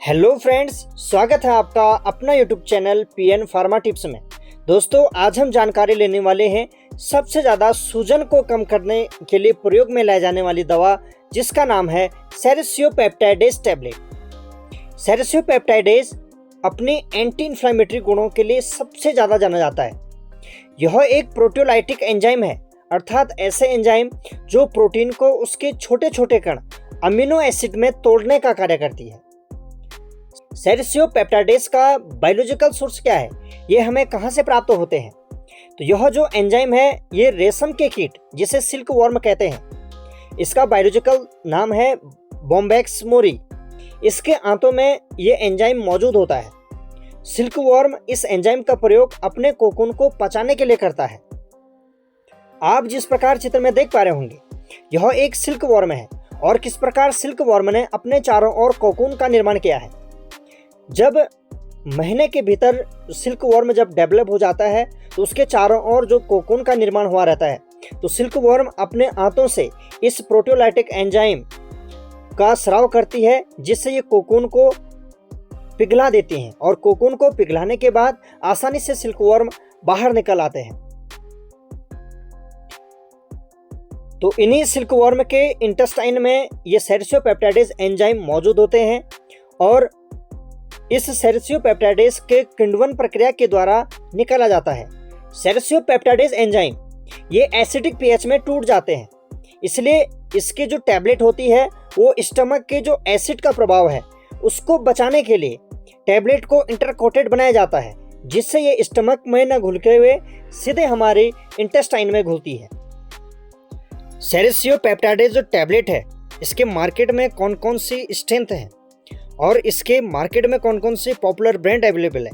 Hello friends, स्वागत है आपका अपना YouTube channel PN pharma tips में। दोस्तों, आज हम जानकारी लेने वाले हैं सबसे ज़्यादा सूजन को कम करने के लिए प्रयोग में लाई जाने वाली दवा, जिसका नाम है सेरेसियोपेप्टाइडेज टैबलेट। सेरेसियोपेप्टाइडेज अपने एंटी इन्फ्लेमेटरी गुणों के लिए सबसे ज़्यादा जाना जाता है। यह एक प्रोटियोलाइटिक एंजाइम है, अर्थात ऐसे एंजाइम जो प्रोटीन को उसके छोटे छोटे कण अमीनो एसिड में तोड़ने का कार्य करती है। सेरेसियोपेप्टाइडेज का बायोलॉजिकल सोर्स क्या है, ये हमें कहाँ से प्राप्त होते हैं? तो यह जो एंजाइम है, ये रेशम के कीट जिसे सिल्क वर्म कहते हैं, इसका बायोलॉजिकल नाम है बॉम्बैक्स मोरी। इसके आंतों में ये एंजाइम मौजूद होता है। सिल्क वर्म इस एंजाइम का प्रयोग अपने कोकून को पचाने के लिए करता है। आप जिस प्रकार चित्र में देख पा रहे होंगे, यह एक सिल्क वर्म है और किस प्रकार सिल्क वर्म ने अपने चारों ओर कोकून का निर्माण किया है। जब महीने के भीतर सिल्क वर्म जब डेवलप हो जाता है, तो उसके चारों ओर जो कोकून का निर्माण हुआ रहता है, तो सिल्क वर्म अपने आंतों से इस प्रोटियोलाइटिक एंजाइम का स्राव करती है, जिससे ये कोकून को पिघला देती हैं और कोकून को पिघलाने के बाद आसानी से सिल्क वर्म बाहर निकल आते हैं। तो इन्हीं सिल्क वर्म के इंटेस्टाइन में ये सेरेसियोपेप्टाइडेज एंजाइम मौजूद होते हैं और इस सेरेसियोपेप्टाइडेज के किण्वन प्रक्रिया के द्वारा निकाला जाता है। सेरेसियोपेप्टाइडेज एंजाइम ये एसिडिक पीएच में टूट जाते हैं, इसलिए इसकी जो टैबलेट होती है वो स्टमक के जो एसिड का प्रभाव है उसको बचाने के लिए टैबलेट को इंटरकोटेड बनाया जाता है, जिससे ये स्टमक में न घुलते हुए सीधे हमारे इंटेस्टाइन में घुलती है। सेरेसियोपेप्टाइडेज जो टैबलेट है, इसके मार्केट में कौन कौन सी स्ट्रेंथ है और इसके मार्केट में कौन कौन से पॉपुलर ब्रांड अवेलेबल है,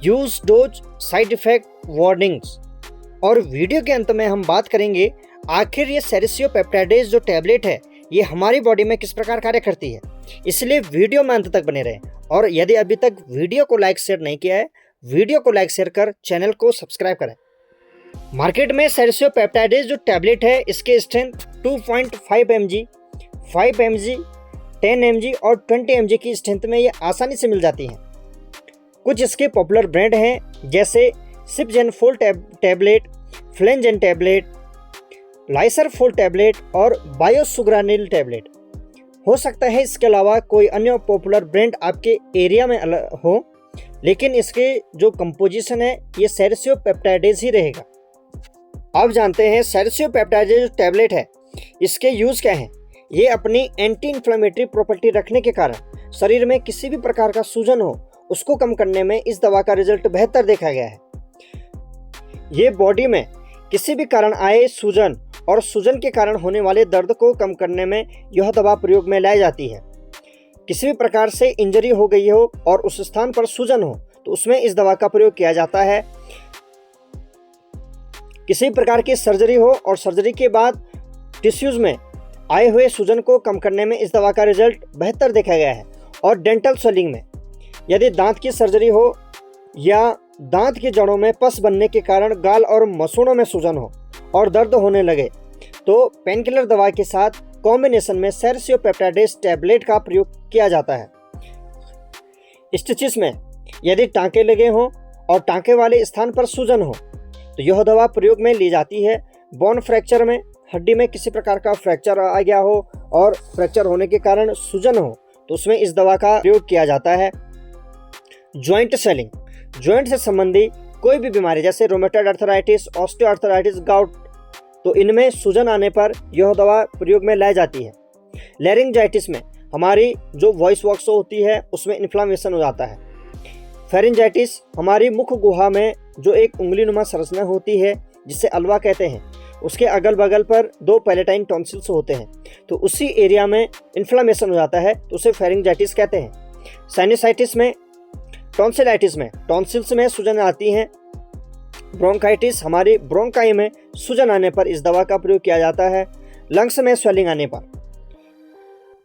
use, dose, side effect, warnings, और वीडियो के अंत में हम बात करेंगे आखिर ये सेरेसियोपेप्टाइडेज जो टैबलेट है ये हमारी बॉडी में किस प्रकार कार्य करती है। इसलिए वीडियो में अंत तक बने रहें और यदि अभी तक वीडियो को लाइक शेयर नहीं किया है, वीडियो को लाइक शेयर कर चैनल को सब्सक्राइब करें। मार्केट में सेरेसियोपेप्टाइडेज जो टैबलेट है, इसके स्ट्रेंथ 2.5 mg, 5 mg, 10 mg और 20 mg की स्ट्रेंथ में ये आसानी से मिल जाती हैं। कुछ इसके पॉपुलर ब्रांड हैं, जैसे सिपजेनफोल टैबलेट, फ्लेंजेन टैबलेट, लाइसरफोल टैबलेट और बायोसुग्रानिल टैबलेट। हो सकता है इसके अलावा कोई अन्य पॉपुलर ब्रांड आपके एरिया में हो, लेकिन इसके जो कंपोजिशन है ये सेरेसियोपेप्टाइडेज ही रहेगा। अब जानते हैं सेरेसियोपेप्टाइडेज जो टैबलेट है इसके यूज़ क्या हैं। ये अपनी एंटी इन्फ्लेमेटरी प्रॉपर्टी रखने के कारण शरीर में किसी भी प्रकार का सूजन हो उसको कम करने में इस दवा का रिजल्ट बेहतर देखा गया है। ये बॉडी में किसी भी कारण आए सूजन और सूजन के कारण होने वाले दर्द को कम करने में यह दवा प्रयोग में लाई जाती है। किसी भी प्रकार से इंजरी हो गई हो और उस स्थान पर सूजन हो तो उसमें इस दवा का प्रयोग किया जाता है। किसी भी प्रकार की सर्जरी हो और सर्जरी के बाद टिश्यूज में आए हुए सूजन को कम करने में इस दवा का रिजल्ट बेहतर देखा गया है। और डेंटल स्वेलिंग में, यदि दांत की सर्जरी हो या दांत की जड़ों में पस बनने के कारण गाल और मसूड़ों में सूजन हो और दर्द होने लगे, तो पेनकिलर दवा के साथ कॉम्बिनेशन में सेरेसियोपेप्टाइडेज टैबलेट का प्रयोग किया जाता है। स्टिचेस में, यदि टाँके लगे हों और टाँके वाले स्थान पर सूजन हो तो यह दवा प्रयोग में ली जाती है। बोन फ्रैक्चर में, हड्डी में किसी प्रकार का फ्रैक्चर आ गया हो और फ्रैक्चर होने के कारण सूजन हो तो उसमें इस दवा का प्रयोग किया जाता है। जॉइंट स्वेलिंग, जॉइंट से संबंधी कोई भी बीमारी जैसे रोमेटॉइड अर्थराइटिस, ऑस्टियोआर्थराइटिस, गाउट, तो इनमें सूजन आने पर यह दवा प्रयोग में लाई जाती है। लैरिंजाइटिस में हमारी जो वॉइस बॉक्स होती है उसमें इन्फ्लामेशन हो जाता है। फेरिंजाइटिस, हमारी मुख गुहा में जो एक उंगली नुमा संरचना होती है जिसे अल्वा कहते हैं, उसके अगल बगल पर 2 पैलेटाइन टॉन्सिल्स होते हैं, तो उसी एरिया में इन्फ्लामेशन हो जाता है तो उसे फेरिंजाइटिस कहते हैं। साइनसाइटिस में, टॉन्सिलाइटिस में टॉन्सिल्स में सूजन आती है। ब्रोंकाइटिस, हमारी ब्रोंकाई में सूजन आने पर इस दवा का प्रयोग किया जाता है। लंग्स में स्वेलिंग आने पर।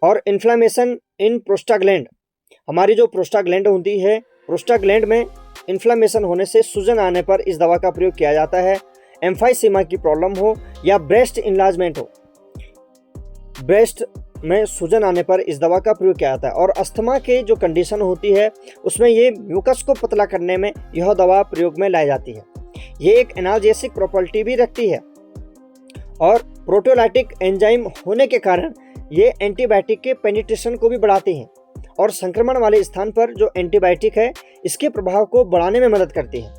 और इन्फ्लामेशन इन प्रोस्टाग्लैंड, हमारी जो प्रोस्टाग्लैंड होती है, प्रोस्टाग्लैंड में इन्फ्लामेशन होने से सूजन आने पर इस दवा का प्रयोग किया जाता है। एम्फाइसीमा की प्रॉब्लम हो या ब्रेस्ट इनलार्जमेंट हो, ब्रेस्ट में सूजन आने पर इस दवा का प्रयोग किया जाता है। और अस्थमा के जो कंडीशन होती है उसमें ये म्यूकस को पतला करने में यह दवा प्रयोग में लाई जाती है। ये एक एनाल्जेसिक प्रॉपर्टी भी रखती है और प्रोटियोलाइटिक एंजाइम होने के कारण ये एंटीबायोटिक के पेनिट्रेशन को भी बढ़ाती हैं और संक्रमण वाले स्थान पर जो एंटीबायोटिक है इसके प्रभाव को बढ़ाने में मदद करती है।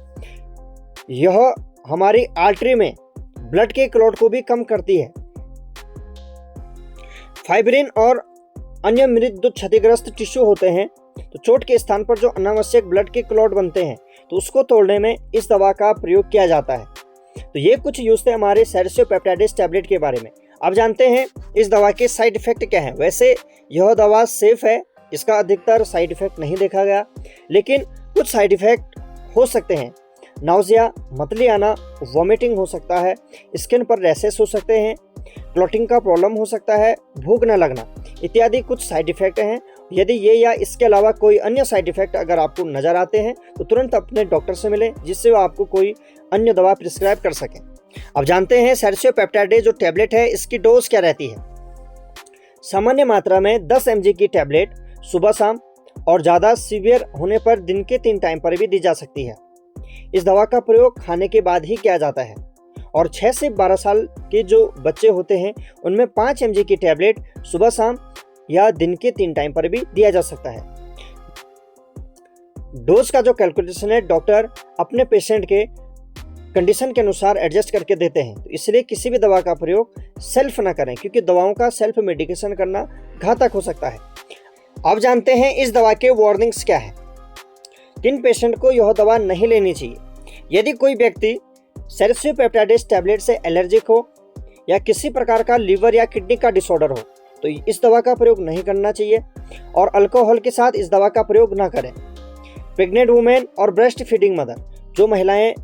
यह हमारी आर्टरी में ब्लड के क्लॉट को भी कम करती है। फाइब्रिन और अन्य मृत जो क्षतिग्रस्त टिश्यू होते हैं तो चोट के स्थान पर जो अनावश्यक ब्लड के क्लॉट बनते हैं तो उसको तोड़ने में इस दवा का प्रयोग किया जाता है। तो ये कुछ यूज थे हमारे सेरेसियोपेप्टाइडिस टैबलेट के बारे में। अब जानते हैं इस दवा के साइड इफेक्ट क्या है। वैसे यह दवा सेफ है, इसका अधिकतर साइड इफेक्ट नहीं देखा गया, लेकिन कुछ साइड इफेक्ट हो सकते हैं। नाउजिया, मतली आना, वॉमिटिंग हो सकता है, स्किन पर रैशेस हो सकते हैं, क्लॉटिंग का प्रॉब्लम हो सकता है, भूख न लगना इत्यादि कुछ साइड इफेक्ट हैं। यदि ये या इसके अलावा कोई अन्य साइड इफेक्ट अगर आपको नजर आते हैं तो तुरंत अपने डॉक्टर से मिलें जिससे वो आपको कोई अन्य दवा प्रिस्क्राइब कर सकें। अब जानते हैं सेरेसियोपेप्टाइडेज जो टैबलेट है इसकी डोज क्या रहती है। सामान्य मात्रा में 10 mg की टैबलेट सुबह शाम और ज़्यादा सीवियर होने पर दिन के 3 टाइम पर भी दी जा सकती है। इस दवा का प्रयोग खाने के बाद ही किया जाता है और 6 से 12 साल के जो बच्चे होते हैं उनमें 5 mg की टैबलेट सुबह शाम या दिन के 3 टाइम पर भी दिया जा सकता है। डोज का जो कैलकुलेशन है डॉक्टर अपने पेशेंट के कंडीशन के अनुसार एडजस्ट करके देते हैं, तो इसलिए किसी भी दवा का प्रयोग सेल्फ ना करें क्योंकि दवाओं का सेल्फ मेडिकेशन करना घातक हो सकता है। अब जानते हैं इस दवा के वार्निंग्स क्या है। किन पेशेंट को यह दवा नहीं लेनी चाहिए। यदि कोई व्यक्ति सेरेसियोपेप्टाइडिस टैबलेट से एलर्जिक हो या किसी प्रकार का लीवर या किडनी का डिसऑर्डर हो तो इस दवा का प्रयोग नहीं करना चाहिए और अल्कोहल के साथ इस दवा का प्रयोग ना करें। प्रेग्नेंट वुमेन और ब्रेस्ट फीडिंग मदर, जो महिलाएं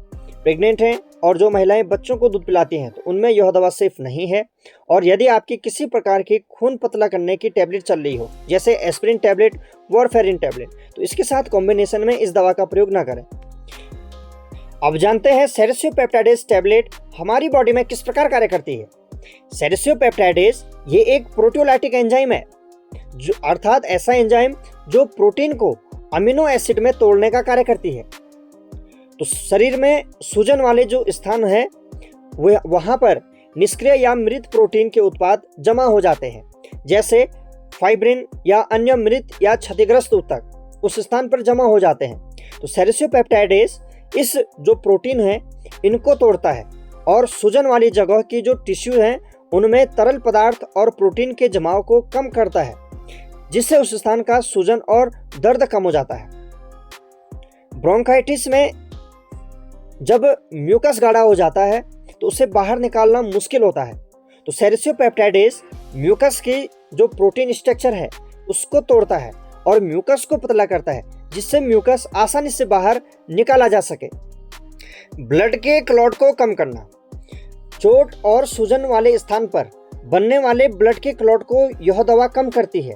प्रेग्नेंट हैं और जो महिलाएं बच्चों को दूध पिलाती हैं तो उनमें यह दवा सेफ नहीं है। और यदि आपकी किसी प्रकार की खून पतला करने की टैबलेट चल रही हो जैसे एस्पिरिन टैबलेट, वारफेरिन टैबलेट, तो इसके साथ कॉम्बिनेशन में इस दवा का प्रयोग ना करें। अब जानते हैं सेरेसियोपेप्टाइडेज टैबलेट हमारी बॉडी में किस प्रकार कार्य करती है। सेरेसियोपेप्टाइडेज ये एक प्रोटियोलाइटिक एंजाइम है, जो अर्थात ऐसा एंजाइम जो प्रोटीन को अमीनो एसिड में तोड़ने का कार्य करती है। तो शरीर में सूजन वाले जो स्थान है वहां पर निष्क्रिय या मृत प्रोटीन के उत्पाद जमा हो जाते हैं, जैसे फाइब्रिन या अन्य मृत या क्षतिग्रस्त ऊतक उस स्थान पर जमा हो जाते हैं। तो सेरेसियोपेप्टाइडेज इस जो प्रोटीन है इनको तोड़ता है और सूजन वाली जगह की जो टिश्यू हैं उनमें तरल पदार्थ और प्रोटीन के जमाव को कम करता है, जिससे उस स्थान का सूजन और दर्द कम हो जाता है। ब्रोंकाइटिस में जब म्यूकस गाढ़ा हो जाता है तो उसे बाहर निकालना मुश्किल होता है। तो सेरेसियोपेप्टाइडेज म्यूकस की जो प्रोटीन स्ट्रक्चर है उसको तोड़ता है और म्यूकस को पतला करता है, जिससे म्यूकस आसानी से बाहर निकाला जा सके। ब्लड के क्लॉट को कम करना, चोट और सूजन वाले स्थान पर बनने वाले ब्लड के क्लॉट को यह दवा कम करती है।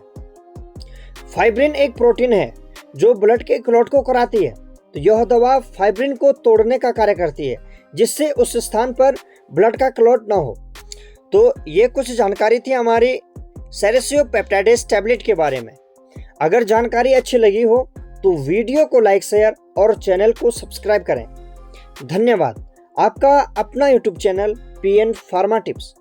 फाइब्रिन एक प्रोटीन है जो ब्लड के क्लॉट को कराती है, तो यह दवा फाइब्रिन को तोड़ने का कार्य करती है, जिससे उस स्थान पर ब्लड का क्लॉट ना हो। तो ये कुछ जानकारी थी हमारी सेरेसियोपेप्टाइडेज टैबलेट के बारे में। अगर जानकारी अच्छी लगी हो तो वीडियो को लाइक, शेयर और चैनल को सब्सक्राइब करें। धन्यवाद। आपका अपना YouTube channel PN pharma tips.